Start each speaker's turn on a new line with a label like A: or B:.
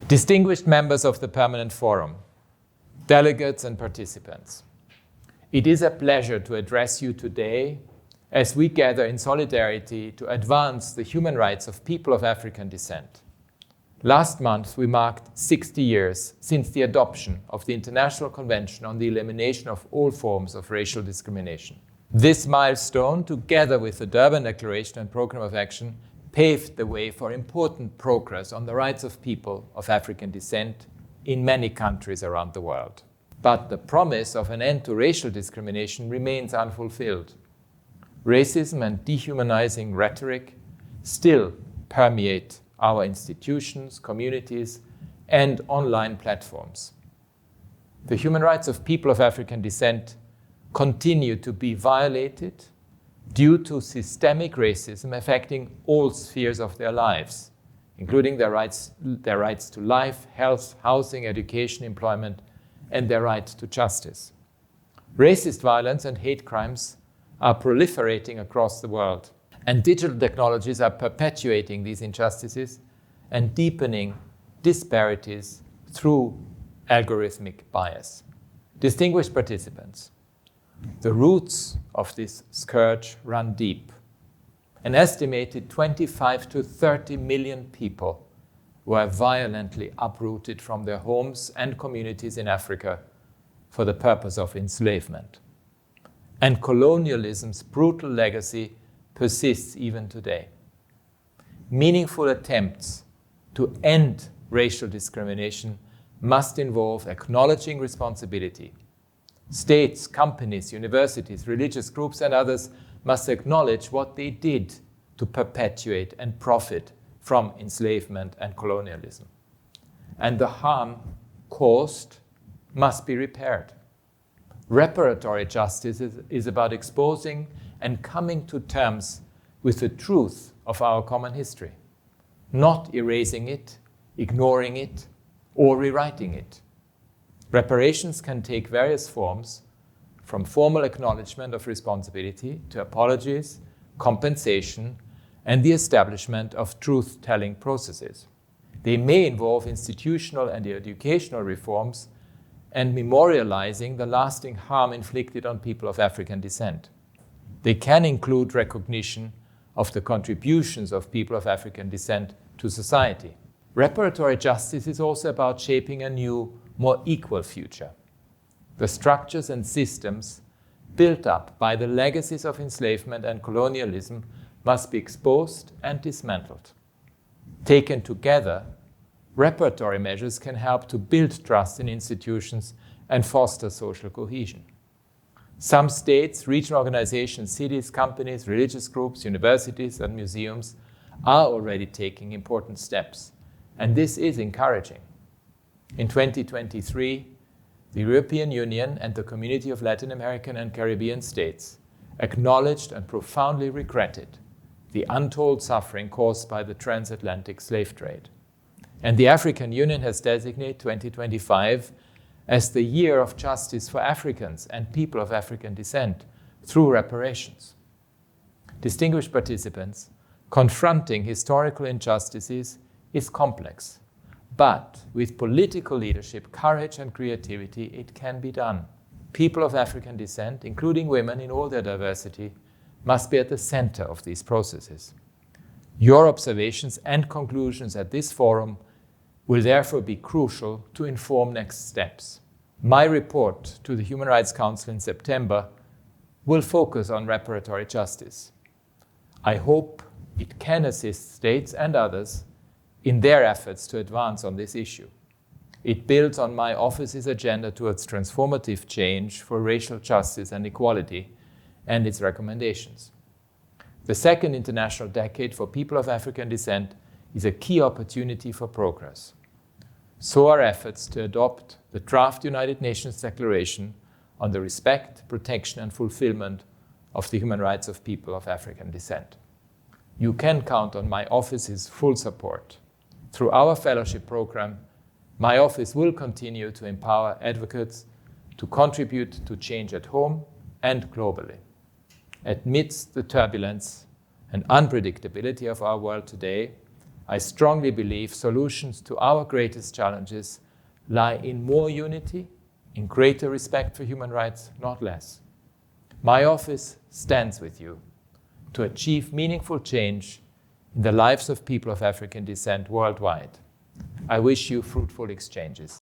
A: Distinguished members of the Permanent Forum, delegates and participants, it is a pleasure to address you today as we gather in solidarity to advance the human rights of people of African descent. Last month, we marked 60 years since the adoption of the International Convention on the Elimination of All Forms of Racial Discrimination. This milestone, together with the Durban Declaration and Programme of Action, paved the way for important progress on the rights of people of African descent in many countries around the world. But the promise of an end to racial discrimination remains unfulfilled. Racism and dehumanizing rhetoric still permeate our institutions, communities, and online platforms. The human rights of people of African descent continue to be violated due to systemic racism affecting all spheres of their lives, including their rights to life, health, housing, education, employment, and their right to justice. Racist violence and hate crimes are proliferating across the world, and digital technologies are perpetuating these injustices and deepening disparities through algorithmic bias. Distinguished participants, the roots of this scourge run deep. An estimated 25 to 30 million people were violently uprooted from their homes and communities in Africa for the purpose of enslavement. And colonialism's brutal legacy persists even today. Meaningful attempts to end racial discrimination must involve acknowledging responsibility. States, companies, universities, religious groups, and others must acknowledge what they did to perpetuate and profit from enslavement and colonialism. And the harm caused must be repaired. Reparatory justice is about exposing and coming to terms with the truth of our common history, not erasing it, ignoring it, or rewriting it. Reparations can take various forms, from formal acknowledgement of responsibility to apologies, compensation, and the establishment of truth-telling processes. They may involve institutional and educational reforms and memorializing the lasting harm inflicted on people of African descent. They can include recognition of the contributions of people of African descent to society. Reparatory justice is also about shaping a new, more equal future. The structures and systems built up by the legacies of enslavement and colonialism must be exposed and dismantled. Taken together, reparatory measures can help to build trust in institutions and foster social cohesion. Some states, regional organizations, cities, companies, religious groups, universities, and museums are already taking important steps, and this is encouraging. In 2023, the European Union and the Community of Latin American and Caribbean states acknowledged and profoundly regretted the untold suffering caused by the transatlantic slave trade. And the African Union has designated 2025 as the year of justice for Africans and people of African descent through reparations. Distinguished participants, confronting historical injustices is complex. But with political leadership, courage, and creativity, it can be done. People of African descent, including women in all their diversity, must be at the center of these processes. Your observations and conclusions at this forum will therefore be crucial to inform next steps. My report to the Human Rights Council in September will focus on reparatory justice. I hope it can assist states and others in their efforts to advance on this issue. It builds on my office's agenda towards transformative change for racial justice and equality and its recommendations. The second International Decade for People of African Descent is a key opportunity for progress. So are efforts to adopt the draft United Nations Declaration on the respect, protection, and fulfillment of the human rights of people of African descent. You can count on my office's full support. Through our fellowship program, my office will continue to empower advocates to contribute to change at home and globally. Amidst the turbulence and unpredictability of our world today, I strongly believe solutions to our greatest challenges lie in more unity, in greater respect for human rights, not less. My office stands with you to achieve meaningful change in the lives of people of African descent worldwide. I wish you fruitful exchanges.